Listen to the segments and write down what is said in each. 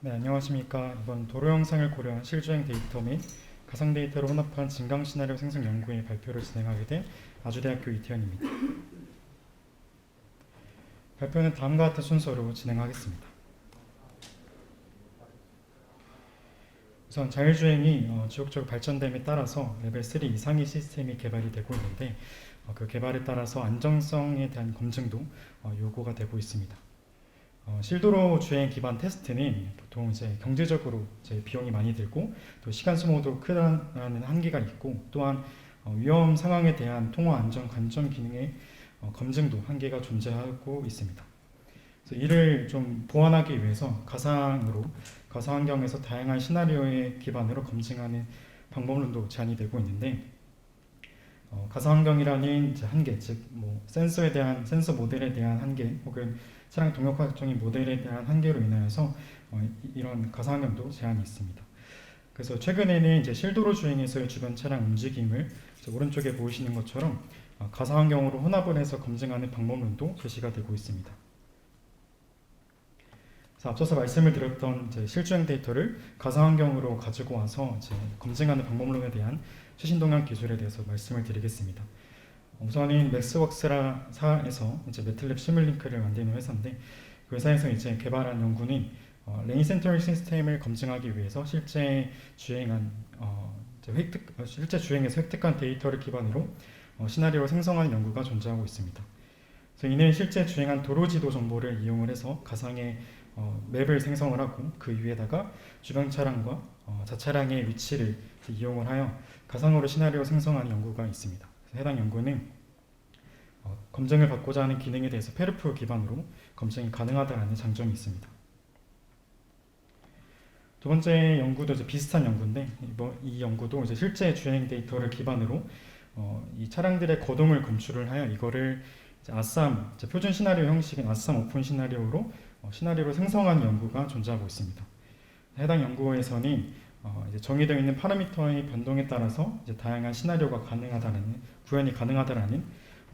네, 안녕하십니까. 이번 도로 영상을 고려한 실주행 데이터 및 가상 데이터를 혼합한 진강 시나리오 생성 연구의 발표를 진행하게 된 아주대학교 이태현입니다. 발표는 다음과 같은 순서로 진행하겠습니다. 우선 자율주행이 지속적으로 발전됨에 따라서 레벨 3 이상의 시스템이 개발이 되고 있는데 그 개발에 따라서 안정성에 대한 검증도 요구가 되고 있습니다. 실도로 주행 기반 테스트는 보통 이제 경제적으로 이제 비용이 많이 들고 또 시간 소모도 크다는 한계가 있고 또한 위험 상황에 대한 통화 안전 관점 기능의 검증도 한계가 존재하고 있습니다. 그래서 이를 좀 보완하기 위해서 가상 환경에서 다양한 시나리오에 기반으로 검증하는 방법론도 제안이 되고 있는데 가상 환경이라는 이제 한계, 즉 뭐 센서 모델에 대한 한계 혹은 차량 동력학적인 모델에 대한 한계로 인하여서 이런 가상 환경도 제한이 있습니다. 그래서 최근에는 이제 실도로 주행에서의 주변 차량 움직임을 오른쪽에 보이시는 것처럼 가상 환경으로 혼합을 해서 검증하는 방법론도 제시가 되고 있습니다. 그래서 앞서서 말씀을 드렸던 이제 실주행 데이터를 가상 환경으로 가지고 와서 이제 검증하는 방법론에 대한 최신 동향 기술에 대해서 말씀을 드리겠습니다. 우선은 맥스웍스사에서 이제 매틀랩 시뮬링크를 만드는 회사인데 그 회사에서 이제 개발한 연구는 레인 센터링 시스템을 검증하기 위해서 실제 주행에서 획득한 데이터를 기반으로 시나리오를 생성하는 연구가 존재하고 있습니다. 그래서 이는 실제 주행한 도로 지도 정보를 이용을 해서 가상의 맵을 생성을 하고 그 위에다가 주변 차량과 자차량의 위치를 이용을 하여 가상으로 시나리오 생성하는 연구가 있습니다. 해당 연구는 검증을 받고자 하는 기능에 대해서 페르프 기반으로 검증이 가능하다는 장점이 있습니다. 두 번째 연구도 이제 비슷한 연구인데 이 연구도 이제 실제 주행 데이터를 기반으로 이 차량들의 거동을 검출을 하여 이거를 이제 표준 시나리오 형식인 아쌈 오픈 시나리오로 시나리오를 생성하는 연구가 존재하고 있습니다. 해당 연구에서는 이제 정의되어 있는 파라미터의 변동에 따라서 이제 다양한 시나리오가 구현이 가능하다라는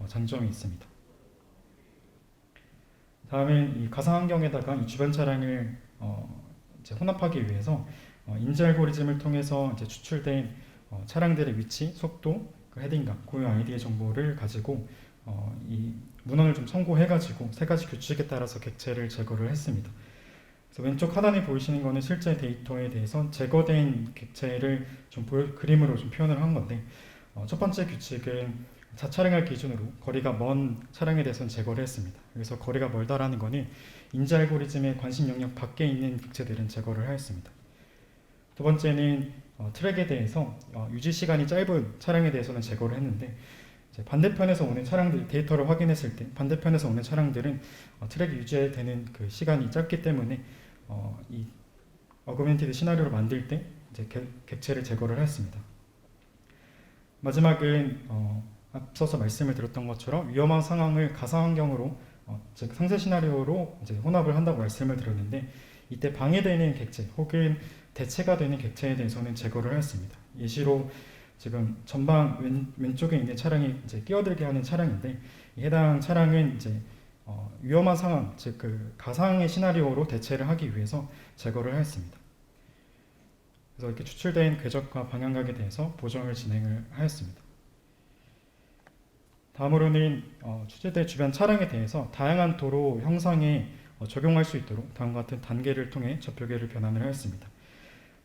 장점이 있습니다. 다음은 이 가상 환경에다가 이 주변 차량을 이제 혼합하기 위해서 인지 알고리즘을 통해서 이제 추출된 차량들의 위치, 속도, 그 헤딩각, 고유 아이디의 정보를 가지고 이 문헌을 좀 참고해가지고 세 가지 규칙에 따라서 객체를 제거를 했습니다. 그래서 왼쪽 하단에 보이시는 것은 실제 데이터에 대해서 제거된 객체를 좀 그림으로 좀 표현을 한 건데 첫 번째 규칙은 자차량을 기준으로 거리가 먼 차량에 대해서는 제거를 했습니다. 그래서 거리가 멀다라는 것은 인지 알고리즘의 관심 영역 밖에 있는 객체들은 제거를 하였습니다. 두 번째는 트랙에 대해서 유지 시간이 짧은 차량에 대해서는 제거를 했는데 반대편에서 오는 차량들 데이터를 확인했을 때 반대편에서 오는 차량들은 트랙이 유지되는 그 시간이 짧기 때문에 이 어그멘티드 시나리오를 만들 때 이제 객체를 제거를 했습니다. 마지막은 앞서서 말씀을 드렸던 것처럼 위험한 상황을 가상 환경으로 즉 상세 시나리오로 이제 혼합을 한다고 말씀을 드렸는데 이때 방해되는 객체 혹은 대체가 되는 객체에 대해서는 제거를 했습니다. 예시로 지금 전방 왼쪽에 있는 차량이 이제 끼어들게 하는 차량인데 해당 차량은 이제 위험한 상황, 즉 그 가상의 시나리오로 대체를 하기 위해서 제거를 하였습니다. 그래서 이렇게 추출된 궤적과 방향각에 대해서 보정을 진행을 하였습니다. 다음으로는 추출된 주변 차량에 대해서 다양한 도로 형상에 적용할 수 있도록 다음과 같은 단계를 통해 좌표계를 변환을 하였습니다.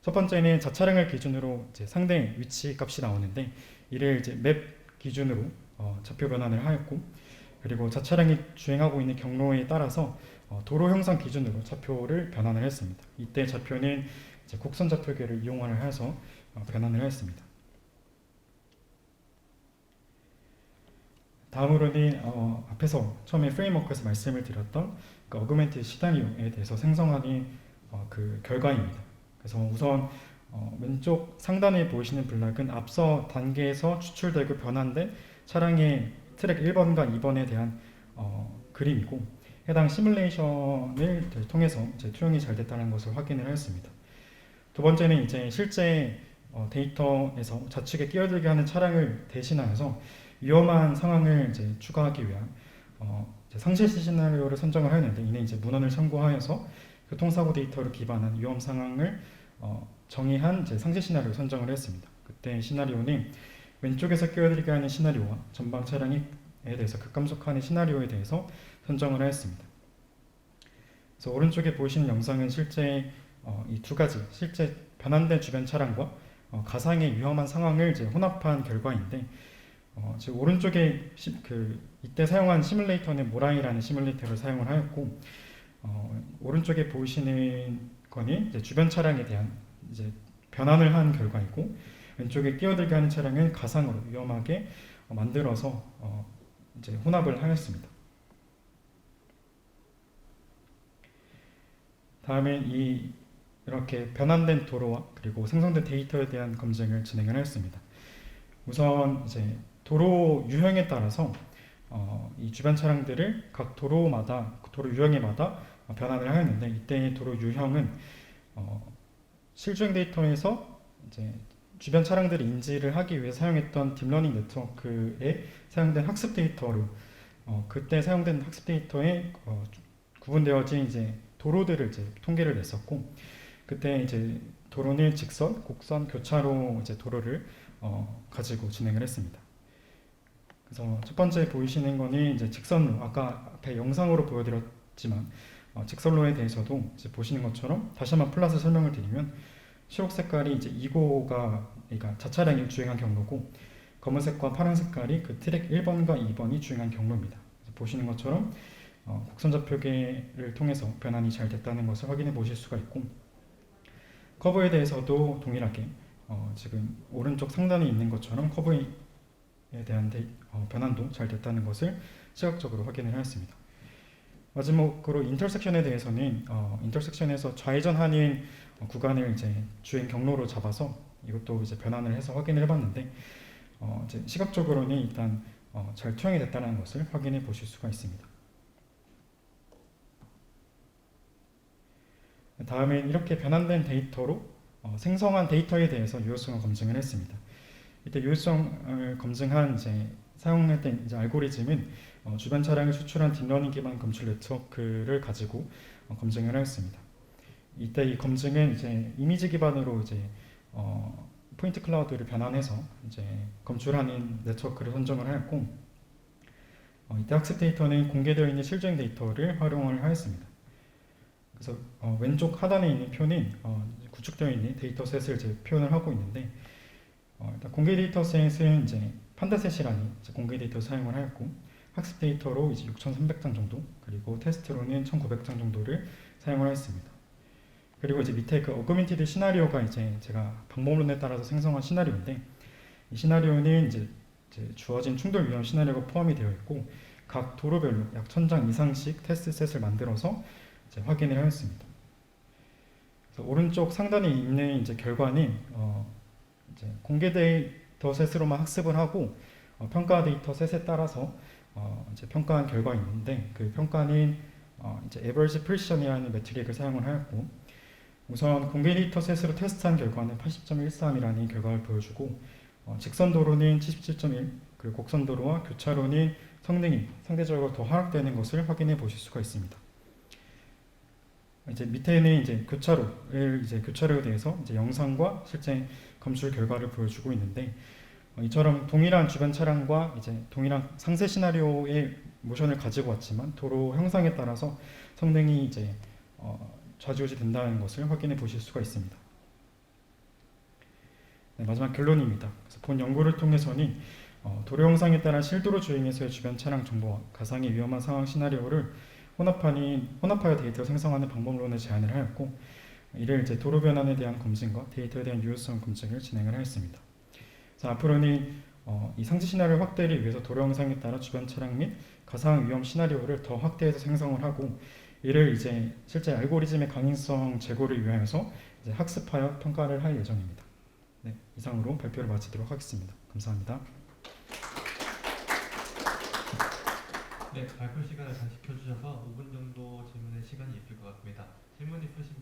첫 번째는 자차량을 기준으로 이제 상대 위치 값이 나오는데 이를 이제 맵 기준으로 좌표 변환을 하였고 그리고 자차량이 주행하고 있는 경로에 따라서 도로 형상 기준으로 좌표를 변환을 했습니다. 이때 좌표는 이제 곡선 좌표계를 이용을 해서 변환을 하였습니다. 다음으로는 앞에서 처음에 프레임워크에서 말씀을 드렸던 그 어그멘티드 시나리오에 대해서 생성하는 그 결과입니다. 그래서 우선 왼쪽 상단에 보이시는 블락은 앞서 단계에서 추출되고 변환된 차량의 트랙 1번과 2번에 대한 그림이고 해당 시뮬레이션을 통해서 이제 투영이 잘 됐다는 것을 확인을 하였습니다. 두 번째는 이제 실제 데이터에서 좌측에 끼어들게 하는 차량을 대신하여서 위험한 상황을 이제 추가하기 위한 상세 시나리오를 선정을 하였는데 이는 이제 문헌을 참고하여서 교통사고 데이터를 기반한 위험 상황을 정의한 이제 상세 시나리오 선정을 했습니다. 그때 시나리오는 왼쪽에서 끼어들게 하는 시나리오와 전방 차량에 대해서 급감속하는 시나리오에 대해서 선정을 하였습니다. 그래서 오른쪽에 보시는 영상은 실제 이 두 가지 실제 변환된 주변 차량과 가상의 위험한 상황을 이제 혼합한 결과인데 지금 오른쪽에 이때 사용한 시뮬레이터는 모라이라는 시뮬레이터를 사용을 하였고 오른쪽에 보이시는 거는 이제 주변 차량에 대한 이제 변환을 한 결과이고 왼쪽에 끼어들게 하는 차량은 가상으로 위험하게 만들어서 이제 혼합을 하였습니다. 다음에 이렇게 변환된 도로와 그리고 생성된 데이터에 대한 검증을 진행을 하였습니다. 우선 이제 도로 유형에 따라서 이 주변 차량들을 각 도로마다 도로 유형에마다 변환을 하였는데 이때 도로 유형은 실주행 데이터에서 이제 주변 차량들을 인지를 하기 위해 사용했던 딥러닝 네트워크에 사용된 학습 데이터로 그때 사용된 학습 데이터에 구분되어진 이제 도로들을 이제 통계를 냈었고 그때 이제 도로는 직선, 곡선, 교차로 이제 도로를 가지고 진행을 했습니다. 그래서 첫 번째 보이시는 거는 이제 직선로, 아까 앞에 영상으로 보여드렸지만 직선로에 대해서도 이제 보시는 것처럼 다시 한번 플러스 설명을 드리면 초록 색깔이 이제 2고가 그러니까 자차량이 주행한 경로고 검은색과 파란 색깔이 그 트랙 1번과 2번이 주행한 경로입니다. 보시는 것처럼 곡선 좌표계를 통해서 변환이 잘 됐다는 것을 확인해 보실 수가 있고 커브에 대해서도 동일하게 지금 오른쪽 상단에 있는 것처럼 커브에 대한 변환도 잘 됐다는 것을 시각적으로 확인을 하였습니다. 마지막으로 인터섹션에 대해서는 인터섹션에서 좌회전하는 구간을 이제 주행 경로로 잡아서 이것도 이제 변환을 해서 확인을 해봤는데 이제 시각적으로는 일단 잘 투영이 됐다는 것을 확인해 보실 수가 있습니다. 다음엔 이렇게 변환된 데이터로 생성한 데이터에 대해서 유효성을 검증을 했습니다. 이때 유효성을 검증한 이제 사용했던 이제 알고리즘은 주변 차량을 추출한 딥러닝 기반 검출 네트워크를 가지고 검증을 하였습니다. 이때 이 검증은 이제 이미지 기반으로 이제 포인트 클라우드를 변환해서 이제 검출하는 네트워크를 선정을 하였고 이때 학습 데이터는 공개되어 있는 실주행 데이터를 활용을 하였습니다. 그래서 왼쪽 하단에 있는 표는 구축되어 있는 데이터셋을 이제 표현을 하고 있는데 일단 공개 데이터셋은 이제 판다셋이라는 이제 공개 데이터 사용을 하였고 학습 데이터로 이제 6,300장 정도 그리고 테스트로는 1,900장 정도를 사용을 했습니다. 그리고 이제 밑에 그 어그멘티드 시나리오가 이제 제가 방법론에 따라서 생성한 시나리오인데 이 시나리오는 이제 주어진 충돌 위험 시나리오가 포함이 되어 있고 각 도로별로 약 1,000장 이상씩 테스트 셋을 만들어서 이제 확인을 하였습니다. 그래서 오른쪽 상단에 있는 이제 결과는 이제 공개 데이터 셋으로만 학습을 하고 평가 데이터 셋에 따라서 이제 평가한 결과가 있는데 그 평가는 이제 average precision이라는 매트릭을 사용을 하였고 우선 공개 데이터 셋으로 테스트한 결과는 80.13이라는 결과를 보여주고 직선 도로는 77.1 그리고 곡선 도로와 교차로는 성능이 상대적으로 더 하락되는 것을 확인해 보실 수가 있습니다. 이제 밑에는 이제 교차로에 대해서 이제 영상과 실제 검출 결과를 보여주고 있는데 이처럼 동일한 주변 차량과 이제 동일한 상세 시나리오의 모션을 가지고 왔지만 도로 형상에 따라서 성능이 이제 좌지우지 된다는 것을 확인해 보실 수가 있습니다. 네, 마지막 결론입니다. 그래서 본 연구를 통해서는 도로 형상에 따라 실도로 주행에서의 주변 차량 정보와 가상의 위험한 상황 시나리오를 혼합하여 데이터 생성하는 방법론을 제안을 하였고 이를 이제 도로 변환에 대한 검증과 데이터에 대한 유효성 검증을 진행을 하였습니다. 그래서 앞으로는 이 상세 시나리오 확대를 위해서 도로 형상에 따라 주변 차량 및 가상 위험 시나리오를 더 확대해서 생성을 하고 이를 이제 실제 알고리즘의 강인성 제고를 위하여서 이제 학습하여 평가를 할 예정입니다. 네, 이상으로 발표를 마치도록 하겠습니다. 감사합니다. 네, 발표 시간을 잘 지켜주셔서 5분 정도 질문의 시간이 있을 것 같습니다. 질문 있으신